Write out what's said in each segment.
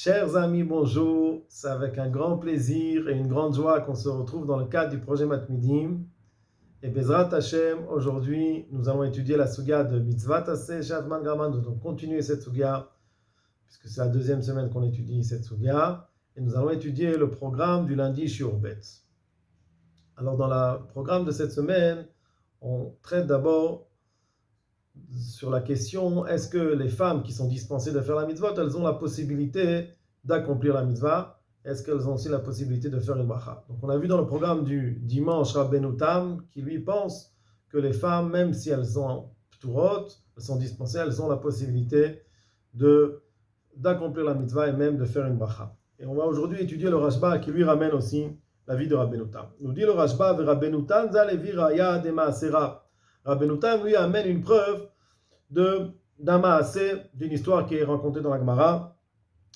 Chers amis, bonjour. C'est avec un grand plaisir et une grande joie qu'on se retrouve dans le cadre du projet Matmidim. Et Bezrat Hashem, aujourd'hui, nous allons étudier la Suga de Mitzvat Aseh Shavman Graman. Nous allons continuer cette Suga, puisque c'est la deuxième semaine qu'on étudie cette Suga. Et nous allons étudier le programme du lundi Shiur Bet. Alors, dans le programme de cette semaine, on traite d'abord sur la question, est-ce que les femmes qui sont dispensées de faire la mitzvah, elles ont la possibilité d'accomplir la mitzvah? Est-ce qu'elles ont aussi la possibilité de faire une bracha? Donc on a vu dans le programme du dimanche Rabbeinu Tam, qui lui pense que les femmes, même si elles sont pturot, elles sont dispensées, elles ont la possibilité d'accomplir la mitzvah et même de faire une bracha. Et on va aujourd'hui étudier le Rashba qui lui ramène aussi la vie de Rabbeinu Tam. Nous dit le Rashba, Rabbeinu Tam zalevi raya de maasera. Rabbeinu Tam lui amène une preuve d'un maasé, d'une histoire qui est racontée dans la Gemara.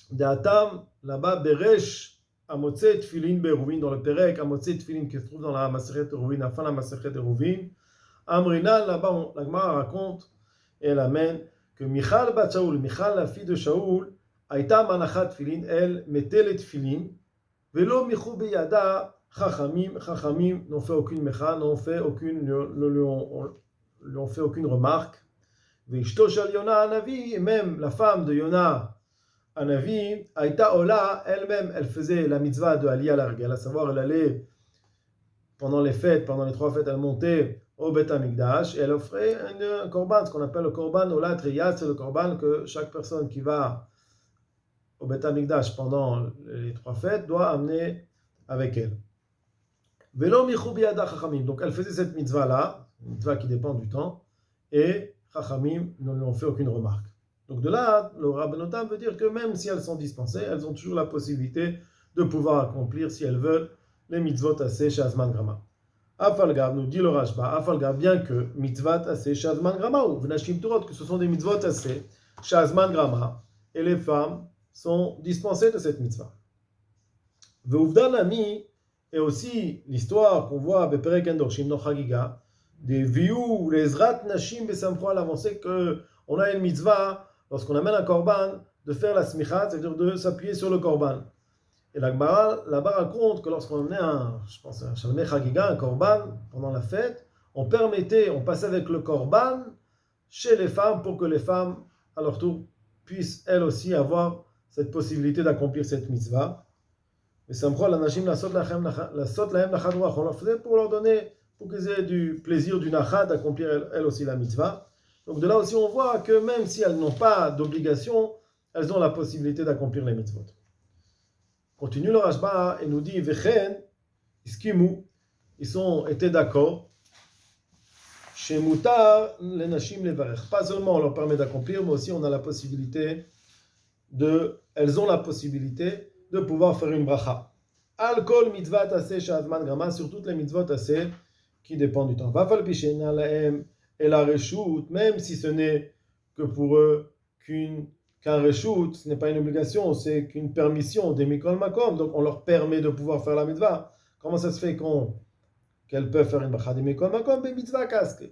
D'Atam, là-bas, Beresh, Amotse Tfilin Beruvin, dans le Perek, Amotse Tfilin qui se trouve dans la Masechet Eruvin, la fin de la Masechet Eruvin. Amrina, là-bas, la Gemara raconte et elle amène que Michal bat Shaoul, Michal, la fille de Shaoul, Aïta Manachat Tfilin, elle mettait les Tfilin, Velo Michou Beyada, Chachamim n'ont fait aucune mecha, n'ont fait aucune remarque. Vishto shel Yona Hanavi, même la femme de Yona Hanavi, Aïta Ola, elle-même, elle faisait la mitzvah de Aliyah Largel, à savoir, elle allait pendant les fêtes, pendant les 3 fêtes, elle montait au Beth Amikdash et elle offrait un korban, ce qu'on appelle le korban Ola Triyat, c'est le korban que chaque personne qui va au Beth Amikdash pendant les 3 fêtes doit amener avec elle. Velo michou biyada chachamim, donc elle faisait cette mitzvah-là, une mitzvah qui dépend du temps, et Chachamim ne lui ont fait aucune remarque. Donc de là, le Rabbeinu Tam veut dire que même si elles sont dispensées, elles ont toujours la possibilité de pouvoir accomplir, si elles veulent, les mitzvot aseh shazman grama. Afalgav, nous dit le Rashba, Afalgav, bien que mitzvot aseh shazman grama, ou v'nashim turot, que ce sont des mitzvot aseh shazman grama, et les femmes sont dispensées de cette mitzvah. Ve'uvdan ami, et aussi l'histoire qu'on voit avec Perek Endorshim no Chagiga, des vieux, les rat nashim besamfro à l'avancée qu'on a une mitzvah, lorsqu'on amène un korban, de faire la smicha, c'est-à-dire de s'appuyer sur le korban. Et la Gemara là-bas raconte que lorsqu'on amenait un shalmei chagiga, un korban, pendant la fête, on passait avec le korban chez les femmes pour que les femmes, à leur tour, puissent elles aussi avoir cette possibilité d'accomplir cette mitzvah. Besamfro la nashim la sot lahem nachad ruach, on leur faisait pour leur donner, pour qu'ils aient du plaisir, du nachad, d'accomplir elles aussi la mitzvah. Donc de là aussi on voit que même si elles n'ont pas d'obligation, elles ont la possibilité d'accomplir les mitzvot. Continue le Rashba et nous dit Vechen, iskimu, ils étaient d'accord. Chez Mutar, les nashim levarech. Pas seulement on leur permet d'accomplir, mais aussi on a la possibilité elles ont la possibilité de pouvoir faire une bracha. Al kol mitzvat aseh shazman grama, sur toutes les mitzvot aseh qui dépend du temps. Vafal pishena lahem et la reshut, même si ce n'est que pour eux qu'un reshut, ce n'est pas une obligation, c'est qu'une permission des mikol makom, donc on leur permet de pouvoir faire la mitzvah. Comment ça se fait qu'elles peuvent faire une bracha des mikol makom, mais mitzvah casque? De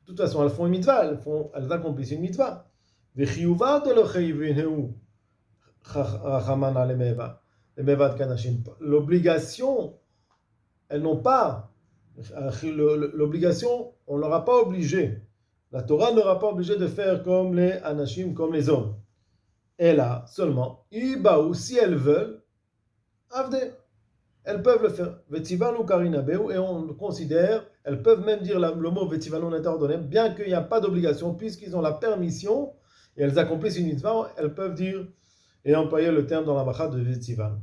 toute façon, elles font une mitzvah, elles accomplissent une mitzvah. Vechiyuvat elocheivineu rachamana lemevad kanashim. L'obligation, elles n'ont pas l'obligation, on ne leur a pas obligé. La Torah ne leur a pas obligé de faire comme les anashim, comme les hommes. Et là, seulement, ibaou, si elles veulent, avde, elles peuvent le faire. Vetivanu karinabeu, et on considère, elles peuvent même dire le mot vetivanu n'interdonné, bien qu'il n'y a pas d'obligation, puisqu'ils ont la permission, et elles accomplissent une mitzvah, elles peuvent dire, et employer le terme dans la bracha de vetivanu.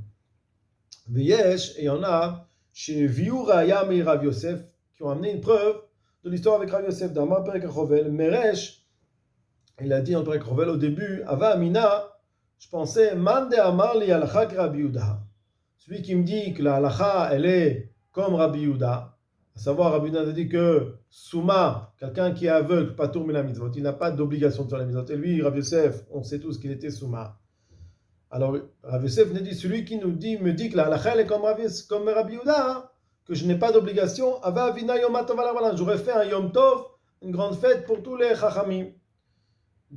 Veyesh, et il y en a, chez Viou Raya et Rav Yosef, qui ont amené une preuve de l'histoire avec Rav Yosef d'Amar Perek Chovel. Meresh, il a dit en Perek Chovel au début, Ava Amina, je pensais, Mande Amar li halacha que Rabbi Yehuda. Celui qui me dit que la halacha, elle est comme Rabbi Yehuda, à savoir, Rabbi Yehuda a dit que Souma, quelqu'un qui est aveugle, pas tourner la mitzvot, il n'a pas d'obligation de faire la mitzvot. Et lui, Rav Yosef, on sait tous qu'il était Souma. Alors, Rav Yosef nous dit, celui qui me dit que la halakha est comme Rabbi Yehuda, que je n'ai pas d'obligation, j'aurais fait un Yom Tov, une grande fête pour tous les chachamim.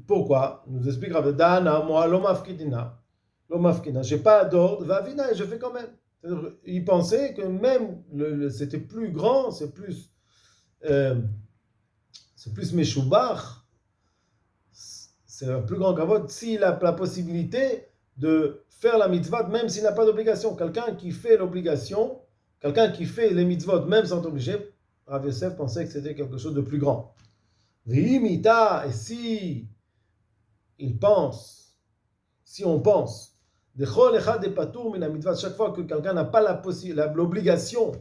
Pourquoi? Nous explique Rav Dana, moi, l'homme afkidina. L'omafkina, j'ai pas d'ordre, va vina, et je fais quand même. Il pensait que même c'était plus grand, euh, c'est plus Meshubach, c'est un plus grand kavod s'il a la possibilité de faire la mitzvah même s'il n'a pas d'obligation. Quelqu'un qui fait l'obligation, quelqu'un qui fait les mitzvot même sans être obligé, Rav Yosef pensait que c'était quelque chose de plus grand. V'imita, et si il pense, si on pense, dechol echad de patour min la mitzvah, chaque fois que quelqu'un n'a pas l'obligation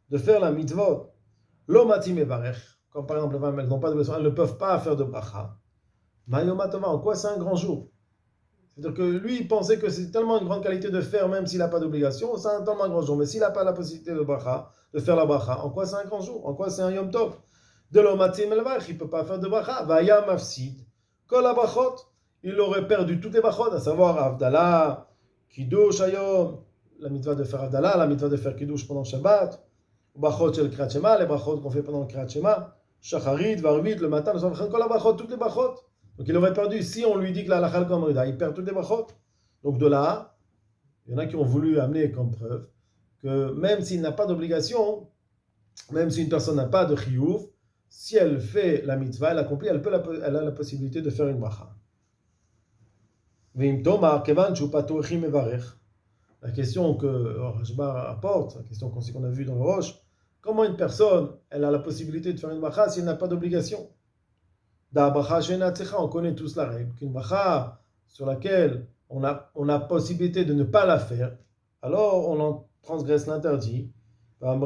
de faire la mitzvot, lo matim evarech, comme par exemple les femmes, elles n'ont pas d'obligation, elles ne peuvent pas faire de bracha. Mayomatova, en quoi c'est un grand jour? C'est-à-dire que lui, il pensait que c'est tellement une grande qualité de faire, même s'il n'a pas d'obligation, c'est un tellement grand jour. Mais s'il n'a pas la possibilité de faire la bracha, en quoi c'est un grand jour? En quoi c'est un yom tov? De l'omatim elvach, il ne peut pas faire de bracha. Vaya mafsid. Kol brachot, il aurait perdu toutes les brachot, à savoir Avdallah, Kiddush Hayom, la mitzvah de faire Avdallah, la mitzvah de faire Kiddush pendant Shabbat, brachot shel Kriyat Shema, les brachot qu'on fait pendant le Kriyat Shema, Shacharit, Varvit, le matin, le soir, kol brachot, toutes les brachot. Donc il aurait perdu, si on lui dit que la halakha comme rida, il perd toutes les brachot. Donc de là, il y en a qui ont voulu amener comme preuve que même s'il n'a pas d'obligation, même si une personne n'a pas de chiyuv, si elle fait la mitzvah, elle accomplit, elle a la possibilité de faire une bracha. La question que Rashba apporte, la question qu'on a vue dans le Roche, comment une personne elle a la possibilité de faire une bracha si elle n'a pas d'obligation? On connaît tous la règle, qu'une bracha sur laquelle on a possibilité de ne pas la faire, alors on en transgresse l'interdit. Une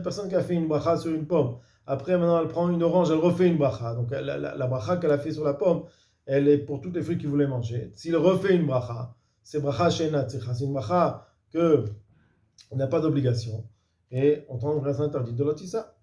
personne qui a fait une bracha sur une pomme, après maintenant elle prend une orange, elle refait une bracha. Donc la bracha qu'elle a fait sur la pomme, elle est pour tous les fruits qu'il voulait manger. S'il refait une bracha, c'est bracha she'ena tzicha, c'est une bracha qu'on n'a pas d'obligation, et on transgresse l'interdit de l'otissa.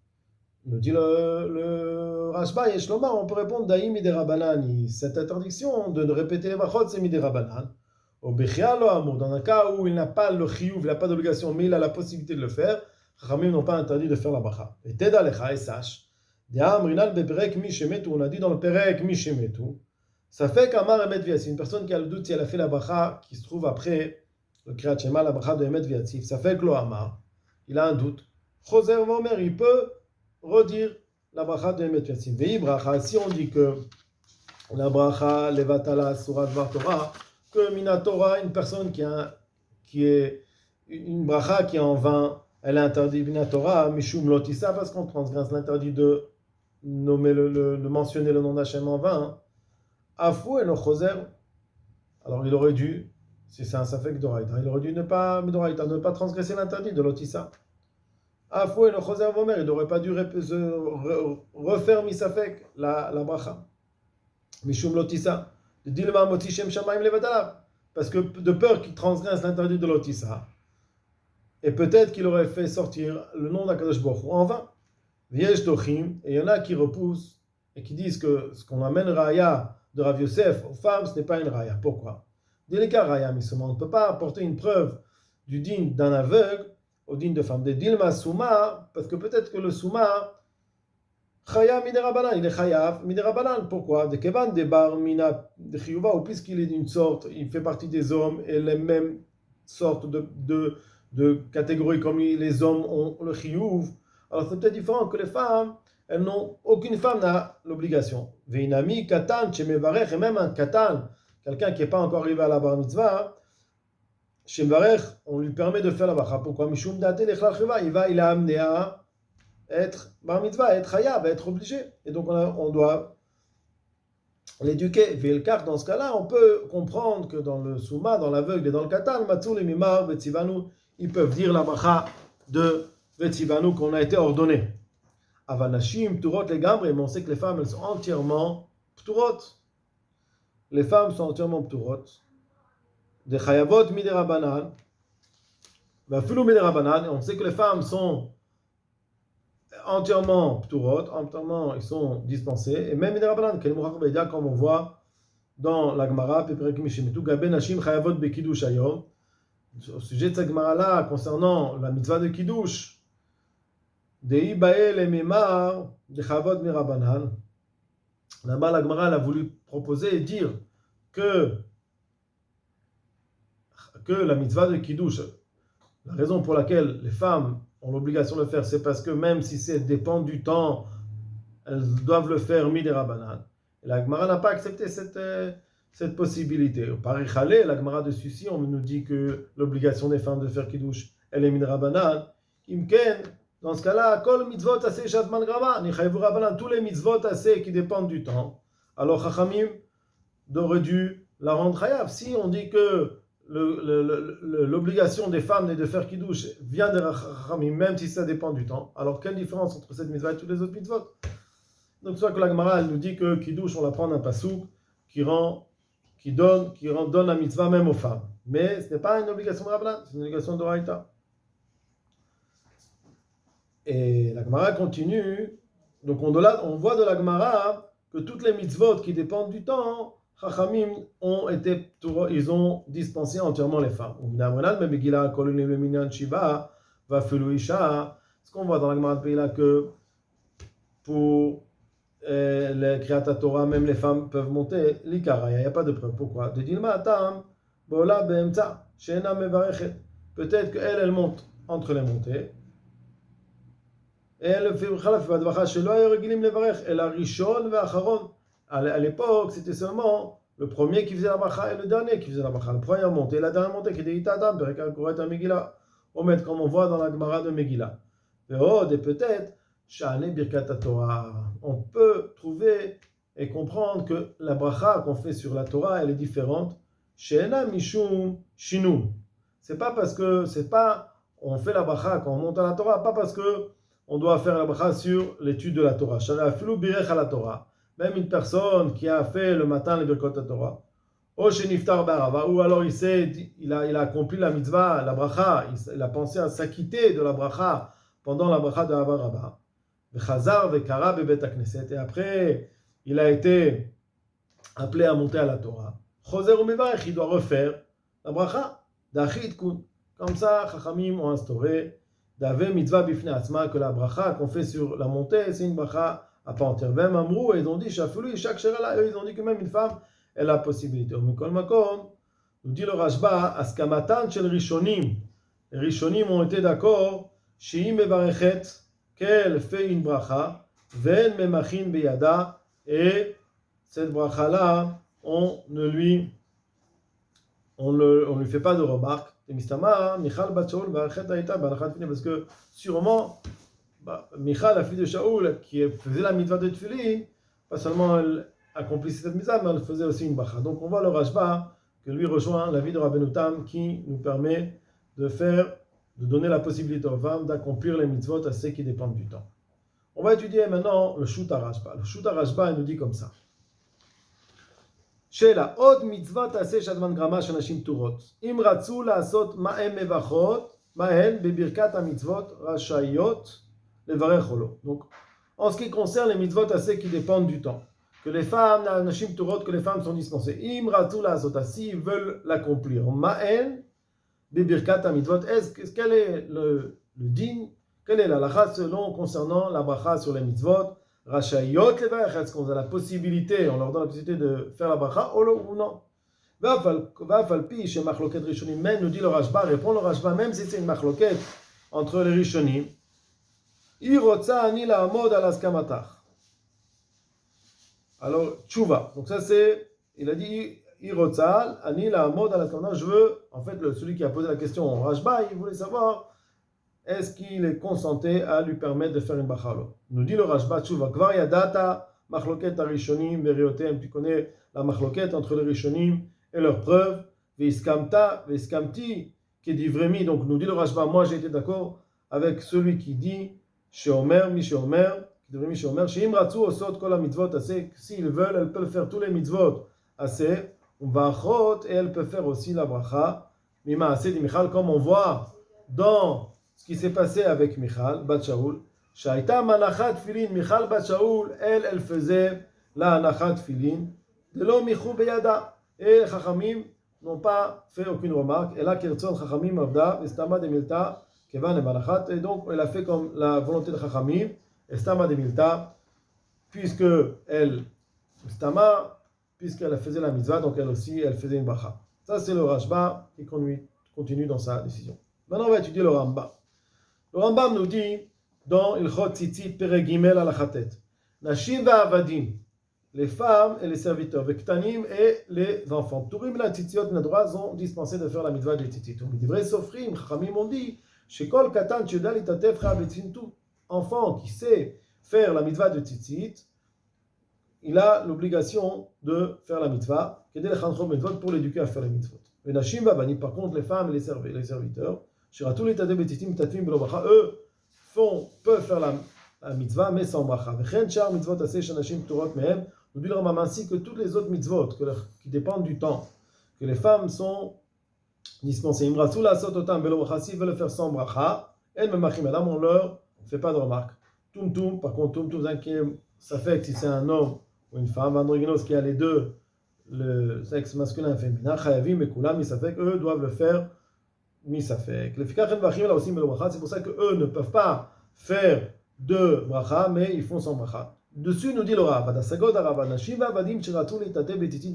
Nous dit le Rashba, et Shlomar, on peut répondre Daïm miderabanan. Cette interdiction de répéter les brachot, c'est miderabanan. Au Bechia lo amour, dans un cas où il n'a pas le chiyuv, il n'a pas d'obligation, mais il a la possibilité de le faire, Chachamim n'ont pas interdit de faire la bracha. Et Teda lecha, et sache, De'amrinan beperek mi shemetu, on a dit dans le perek mi shemetu, ça fait qu'Amar Emet Viatzif, une personne qui a le doute si elle a fait la bracha qui se trouve après le Kriyat Shema, la bracha de Emet Viatzif, ça fait que lo Amar, il a un doute. Choser Vomer, il peut redire la bracha de Emet Viatzif. Vei bracha, si on dit que la bracha levatala surat var Torah, que mina Torah, une personne qui est une bracha qui est en vain, elle est interdite mina Torah, mishum lotissa, parce qu'on transgresse l'interdit de nommer de mentionner le nom d'Hachem en vain. Afou et no choser, alors il aurait dû, si c'est un safek d'oraïta, il aurait dû ne pas transgresser l'interdit de lotissa. Afou et no choser vomer, il n'aurait pas dû refaire misafek la bracha. Mishum lotissa, de dilma moti shem shamayim levatalav, parce que de peur qu'il transgresse l'interdit de lotissa, et peut-être qu'il aurait fait sortir le nom d'Akadosh Baruch Hu en vain. Viesh dochim, et il y en a qui repoussent et qui disent que ce qu'on amène raya de Rav Yosef aux femmes, ce n'est pas une raya. Pourquoi? Délicat raya, mais on ne peut pas apporter une preuve du din d'un aveugle au din de femme. De dilma souma, parce que peut-être que le souma, chaya miderabanan, il est chayav miderabanan. Pourquoi? De kevan de bar mina de chiyuva, ou puisqu'il est d'une sorte, il fait partie des hommes et les mêmes sortes de catégories comme les hommes ont le chiyuv. Alors c'est peut-être différent que les femmes, aucune femme n'a l'obligation. Veinami, katan, shemevarech, et même un katan, quelqu'un qui n'est pas encore arrivé à la bar mitzvah, shemevarech, on lui permet de faire la bracha. Pourquoi? Mishum date lechlacheva, il a amené à être bar mitzvah, à être hayab, à être obligé. Et donc on doit l'éduquer. Velkar, dans ce cas-là, on peut comprendre que dans le souma, dans l'aveugle et dans le katan, matzul et mimar, vetzivanu, ils peuvent dire la bracha de Vetzivanu qu'on a été ordonné. Avanashim, Pturot, les Gambre, mais on sait que les femmes, elles sont entièrement Pturot. Les femmes sont entièrement Pturot. Des Chayavot, Miderabanan. Vafulu Miderabanan, on sait que les femmes sont entièrement Pturot, entièrement, ils sont dispensés. Et même Miderabanan, comme on voit dans la Gemara, Peperek Mishimitu, Gaben Hashim, Chayavot, Bekidush Ayom. Au sujet de cette Gemara-là, concernant la mitzvah de Kiddush, là-bas, la Gemara a voulu proposer et dire que que la mitzvah de Kiddush, la raison pour laquelle les femmes ont l'obligation de le faire, c'est parce que même si ça dépend du temps, elles doivent le faire midi Rabbanan. Et la Gemara n'a pas accepté cette possibilité. Par Echalé, la Gemara de Sussi, on nous dit que l'obligation des femmes de faire Kiddush, elle est midi Rabbanan. Imken, dans ce cas-là, kol mitzvot assez shazman grama, nichayvu Rabbanan, tous les mitzvot assez qui dépendent du temps. Alors Chachamim aurait dû la rendre chayav. Si on dit que l'obligation des femmes de faire Kiddush vient des Chachamim, même si ça dépend du temps, alors quelle différence entre cette mitzvah et toutes les autres mitzvot? Donc, soit que la Gemara elle nous dit que Kiddush, on la prend d'un pasouk qui donne la mitzvah même aux femmes. Mais ce n'est pas une obligation de Rabbanan, c'est une obligation de Raïta. Et la Gemara continue. Donc, on voit de la Gemara que toutes les mitzvot qui dépendent du temps, Chachamim ils ont dispensé entièrement les femmes. Ce qu'on voit dans la Gemara de Peila que pour les Kriyat Torah, même les femmes peuvent monter l'Ikara. Il n'y a pas de preuve. Pourquoi? De Dilma Atam, Bola Be'emtza, She'ena Mevarechet. Peut-être qu'elle monte entre les montées. Et elle fait Khalaf Vadvacha, Shelo Ayoregilim Levarech, et la Rishon Ve'acharon. À l'époque, c'était seulement le premier qui faisait la bracha et le dernier qui faisait la bracha. Le premier montée et la dernière montée qui était Itatam, Pereka Koret à Megillah. Comme on voit dans la Gemara de Megillah. Et peut-être, Sha'ane Birkat Torah. On peut trouver et comprendre que la bracha qu'on fait sur la Torah, elle est différente. She'ena Mishum Shinu. C'est pas parce que, on fait la bracha quand on monte à la Torah, pas parce que on doit faire la bracha sur l'étude de la Torah. Sha'ane Afilu Birech à la Torah. Même une personne qui a fait le matin le Birkot Torah, ou alors il a accompli la mitzvah, la bracha, il a pensé à s'acquitter de la bracha pendant la bracha de Hava Rabba. Et après, il a été appelé à monter à la Torah. Il doit refaire la bracha. Comme ça, Chachamim ont instauré que la bracha qu'on fait sur la montée, c'est une bracha à part entière. Même Amrou, ils ont dit, ils ont dit que même une femme, elle a la possibilité. Nous dit le Rashba, Askamatan shel Rishonim. Les Rishonim ont été d'accord, Shehi mevarechet, qu'elle fait une bracha, Ven memachin beyada, et cette bracha-là, on ne lui fait pas de remarque. Parce que sûrement, Michal, la fille de Shaoul, qui faisait la mitzvah de Tfilin, pas seulement elle accomplissait cette mitzvah, mais elle faisait aussi une bracha. Donc on voit le Rashba que lui rejoint la vie de Rabbeinu Tam qui nous permet de donner la possibilité aux femmes d'accomplir les mitzvot à ceux qui dépendent du temps. On va étudier maintenant le Shuta Rashba. Le Shuta Rashba, il nous dit comme ça. Shela, od mitzvah taseh shadman grama shanashim turot. Im ratzu la'asot ma'em mevachot, ma'en bebirkat ha-mitzvot rashayot, donc, en ce qui concerne les mitzvot assez qui dépendent du temps, que les femmes, que les femmes sont dispensées, s'ils veulent l'accomplir, ma'en, bibirkat mitzvot, quel est le din, quelle est la lacha selon concernant la bracha sur les mitzvot, rashayot levarech, est-ce qu'on a la possibilité, on leur donne la possibilité de faire la bracha, ou non? Va'afalpi, chez machloket rishonim, même nous dit le Rashba, répond le Rashba, même si c'est une machloket entre les rishonim, alors, tchouva. Donc ça c'est, il a dit, Irotza, ani la mode à la skamata. Je veux, en fait, celui qui a posé la question au Rashba, il voulait savoir, est-ce qu'il est consenté à lui permettre de faire une bachalo? Nous dit le Rashba, tchouva, kvar yadata, machloket arishonim, beriotem, tu connais la machloket entre les rishonim et leurs preuves, veiskamti, qui dit vremi. Donc nous dit le Rashba, moi j'ai été d'accord avec celui qui dit, Sheomer, Misheomer, Sheim Ratzu Osot Kol HaMitzvot assez, s'ils veulent, elles peuvent faire tous les mitzvot assez, et elles peuvent faire aussi la bracha, Mima assez dit Michal, comme on voit dans ce qui s'est passé avec Michal, Bat Shaoul, Shaita Manachat Filin, Michal Bat Shaoul, elle faisait la Anachat Filin, de l'eau Michou Beyada, et Chachamim n'ont pas fait aucune remarque, et là Kirtzon Chachamim Avda, Estama de Milta, et donc elle a fait comme la volonté de Chachamim, Estama de Milta, puisqu'elle faisait la mitzvah, donc elle aussi, elle faisait une bracha. Ça c'est le Rashba qui conduit continue dans sa décision. Maintenant, on va étudier le Rambam. Le Rambam nous dit dans Ilchot Tzitzit Perek Gimel Alachatet, Nashim va'avadim, les femmes et les serviteurs, Vektanim et les enfants. Pturim la tzitziot nadrois ont dispensé de faire la mitzvah des tzitzit. Mais vrai sofrim, Chachamim ont dit, Shekol katan sheda litatef chabetzin, tout enfant qui sait faire la mitzvah de tzitzit, il a l'obligation de faire la mitzvah, pour l'éduquer à faire les mitzvot. Les nashim va'avanim, par contre, les femmes et les serviteurs, Shiratul litatef betzitim tatfim belobracha, eux peuvent faire la mitzvah, mais sans bracha. V'chen shar mitzvot aseh shanashim pturot mehem. Nous dit le Rambam ainsi que toutes les autres mitzvot qui dépendent du temps, que les femmes sont dispensées. Imrasu la sototam belo bracha, s'ils veulent le faire sans bracha, el memachim adam, on leur fait pas de remarque. Tum, par contre, ça fait que si c'est un homme ou une femme, androgynos qui a les deux, le sexe masculin et féminin, chayavim et kulam, ça fait qu'eux doivent le faire, ça fait que c'est pour ça qu'eux ne peuvent pas faire de bracha, mais ils font sans bracha. Dessus nous dit le Rav, les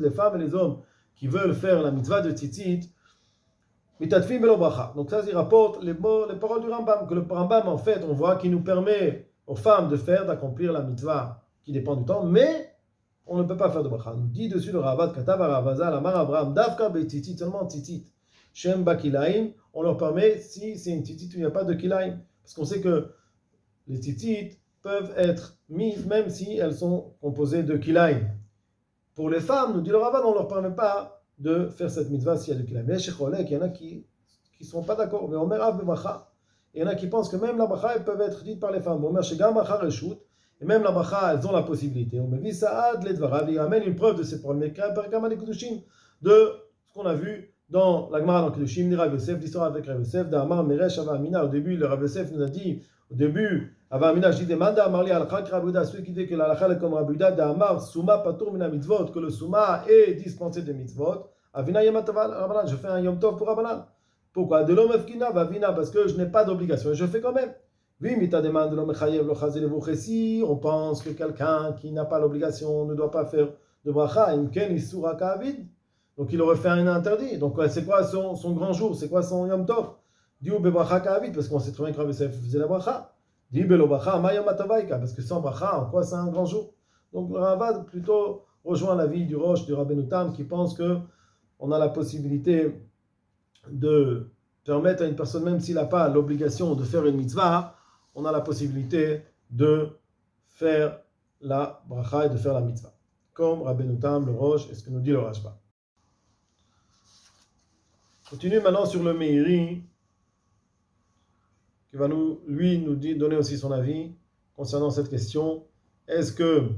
femmes et les hommes qui veulent faire la mitzvah de tzitzit, donc ça il rapporte les paroles du Rambam, que le Rambam en fait on voit qu'il nous permet aux femmes d'accomplir la mitzvah qui dépend du temps, mais on ne peut pas faire de bracha. Nous dit dessus le Rav, Katav Aravazal, Amar Abraham, Davka betzitzit, seulement tzitzit, Shem Bakilaim, on leur permet si c'est une tzitzit où il n'y a pas de kilaim, parce qu'on sait que les tzitzit peuvent être mises même si elles sont composées de kilaim. Pour les femmes, nous dit le Ravad, on ne leur permet pas de faire cette mitzvah s'il y a de kilaim. Mais chez Cholek, il y en a qui ne sont pas d'accord. Mais on met Rav Bebracha. Il y en a qui pensent que même la bracha, elles peuvent être dites par les femmes. On met chez Gamacha Reshut, et même la bracha, elles ont la possibilité. On met Visaad Ledvarav, il amène une preuve de ces problèmes. De ce qu'on a vu dans la Gemara dans Kedushim, ni Rav Yosef, l'histoire avec Rav Yosef, d'Amar Meresh Avamina. Au début, le Rav Yosef nous a dit, au début, Avamina, je dis demanda Marli al-Khak Rabuda, celui qui dit que la est comme Rabuda, d'Amar Souma Patour Mina Mitzvot, que le Souma est dispensé de Mitzvot. Avina Yamataval Rabanan, je fais un Yom Tov pour Rabanan. Pourquoi? De l'homme Efkina, Vavina, parce que je n'ai pas d'obligation et je fais quand même. Oui, Mita demande de l'homme Chayev, le Chazel Vouchesi, on pense que quelqu'un qui n'a pas l'obligation ne doit pas faire de bracha, Imken Isura Kavid. Donc il aurait fait un interdit. Donc c'est quoi son grand jour? C'est quoi son Yom Tov? Diou Bebracha Kavid, parce qu'on sait très bien que Rav Yosef faisait la bracha. Di Belo Bracha, Mayom Atavaika, parce que sans bracha, en quoi c'est un grand jour? Donc le Ravad plutôt rejoint l'avis du Roche, du Rabbeinu Tam, qui pense que on a la possibilité de permettre à une personne, même s'il n'a pas l'obligation de faire une mitzvah, on a la possibilité de faire la bracha et de faire la mitzvah. Comme Rabbeinu Tam, le Roche, et ce que nous dit le Rashba. Continue maintenant sur le Meiri, qui va nous donner aussi son avis concernant cette question. Est-ce que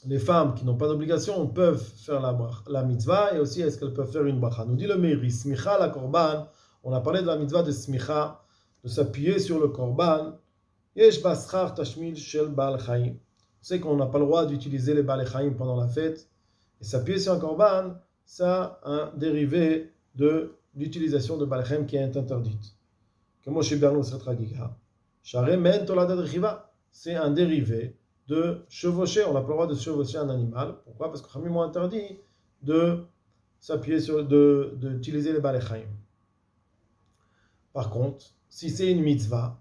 les femmes qui n'ont pas d'obligation peuvent faire la mitzvah, et aussi est-ce qu'elles peuvent faire une bracha? Nous dit le Meiri, smicha la korban, on a parlé de la mitzvah de smicha, de s'appuyer sur le korban, yesh baschar tashmil shel baal chaim. On sait qu'on n'a pas le droit d'utiliser les baal chaim pendant la fête, et s'appuyer sur un korban, ça a un dérivé de l'utilisation de baal chaim qui est interdite. Comme chez Bernou Sretragiga, Share Men Tolada Rechiva, c'est un dérivé de chevaucher. On n'a pas le droit de chevaucher un animal. Pourquoi? Parce que Khamim a interdit de s'appuyer sur, d'utiliser les baal chaim. Par contre, si c'est une mitzvah,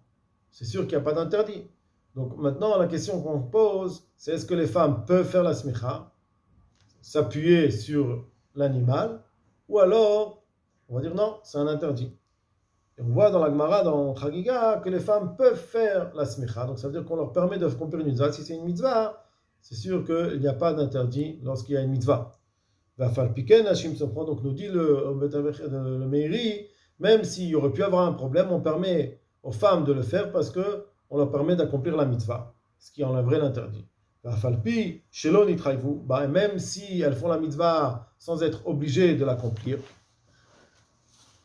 c'est sûr qu'il n'y a pas d'interdit. Donc maintenant, la question qu'on pose, c'est est-ce que les femmes peuvent faire la smicha, s'appuyer sur l'animal, ou alors, on va dire non, c'est un interdit. Et on voit dans la Gemara, dans Chagiga, que les femmes peuvent faire la smicha. Donc ça veut dire qu'on leur permet d'accomplir une mitzvah. Si c'est une mitzvah, c'est sûr qu'il n'y a pas d'interdit lorsqu'il y a une mitzvah. Donc nous dit le Meiri, même s'il y aurait pu avoir un problème, on permet aux femmes de le faire parce qu'on leur permet d'accomplir la mitzvah, ce qui enlèverait l'interdit. Même si elles font la mitzvah sans être obligées de l'accomplir.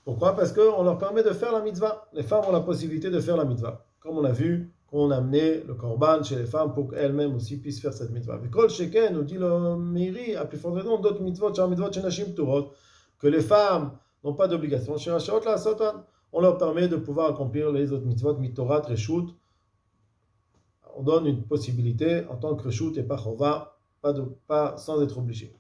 Pourquoi? Parce qu'on leur permet de faire la mitzvah. Les femmes ont la possibilité de faire la mitzvah. Comme on a vu qu'on a amené le korban chez les femmes pour qu'elles-mêmes aussi puissent faire cette mitzvah. Kol sheken, nous dit le Meiri, à plus forte raison, d'autres mitzvot, que les femmes n'ont pas d'obligation. On leur permet de pouvoir accomplir les autres mitzvot, mitorat, reshut. On donne une possibilité en tant que reshut et pas chova, pas sans être obligé.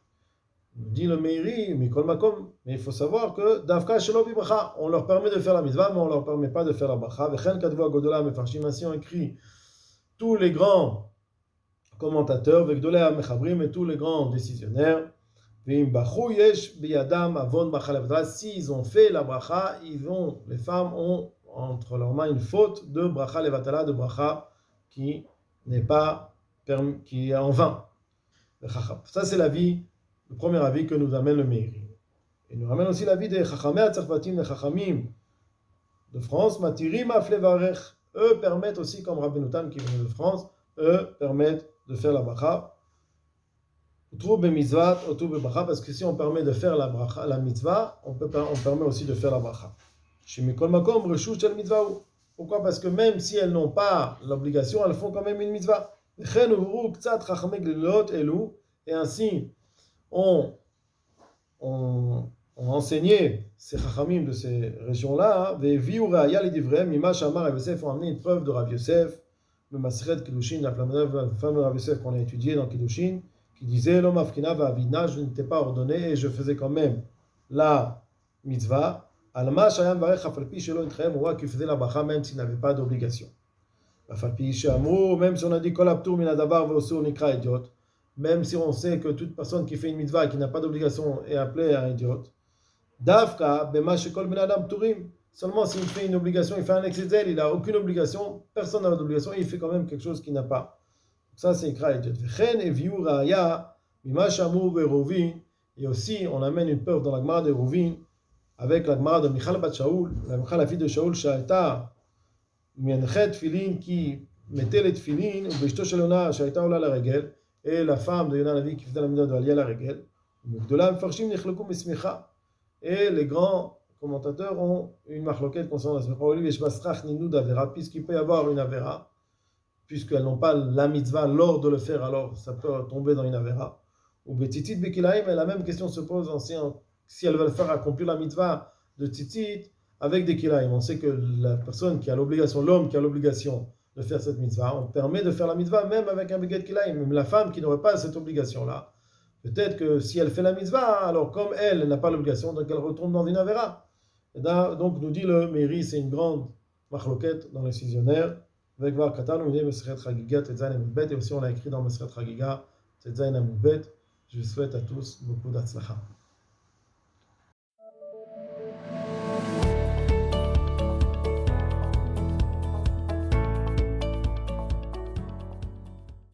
Nous dit le Meiri, Mikol Makom, mais il faut savoir que Davka Shelo Bibracha, on leur permet de faire la mitzvah, mais on ne leur permet pas de faire la bracha. Vechen Kadvu Agodola Mefarshim, ainsi ont écrit tous les grands commentateurs, Vegdolei HaMechabrim et tous les grands décisionnaires. S'ils ont fait la bracha, les femmes ont entre leurs mains une faute de bracha levatala, de bracha qui n'est pas permis, qui est en vain. Ça c'est l'avis, le premier avis que nous amène le Meiri. Et nous ramène aussi l'avis des Chachamei Atzarfatim, des Chachamim de France, Matirim Aflevarech. Eux permettent aussi, comme Rabbi Noutan qui vient de France, eux permettent de faire la bracha. Parce que si on permet de faire la bracha, la mitzvah, on permet aussi de faire la bracha. Pourquoi? Parce que même si elles n'ont pas l'obligation, elles font quand même une mitzvah. Et ainsi, on enseigné ces chachamim de ces régions-là, ont amené une preuve de Rav Yosef, le Maseret Kiddushin, la fameux Rav Yosef qu'on a étudié dans Kiddushin, qui disait l'homme afkina va avidna, je n'étais pas ordonné et je faisais quand même la mitzvah. Alma shayam varech afalpi shelo intchem, on voit qu'il faisait la bracha même s'il n'avait pas d'obligation. Afalpi shamru, même si on a dit kol aptur min adavar ve'osur nikra idiot, même si on sait que toute personne qui fait une mitzvah et qui n'a pas d'obligation est appelée un idiot. Davka bema shekol ben adam pturim. Seulement s'il fait une obligation, il fait un excès zèle, il n'a aucune obligation, personne n'a d'obligation, il fait quand même quelque chose qu'il n'a pas. Ça, c'est Ikra et Diot. Et aussi, on amène une preuve dans la Gemara de Rouvin avec la Gemara de Michal Bat Shaul, la fille de Shaul, Shaita, Mianchet Filin, qui mettait les Tfilin, ou Beshto Shalona, Shaita Ola la Regel, et la femme de Yonah Navi qui faisait la mitzvah de Aliyah la Regel. Et les grands commentateurs ont une marloquette concernant la Smicha, puisqu'il peut y avoir une Avera, puisqu'elles n'ont pas la mitzvah lors de le faire, alors ça peut tomber dans une avera. Ou betitit bekilaim, et la même question se pose si elles veulent faire accomplir la mitzvah de titit avec des kilaim. On sait que la personne qui a l'obligation, l'homme qui a l'obligation de faire cette mitzvah, on permet de faire la mitzvah même avec un beget kilaim. Même la femme qui n'aurait pas cette obligation-là, peut-être que si elle fait la mitzvah, alors comme elle n'a pas l'obligation, donc elle retombe dans une avera. Et donc nous dit le Meiri, c'est une grande marloquette dans les décisionnaires. Avec Var Katan, on dit Meseret Chagiga, Tetzain Amudbet, et aussi on l'a écrit dans Meseret Chagiga, Tetzain Amudbet. Je vous souhaite à tous beaucoup d'Atzlacha.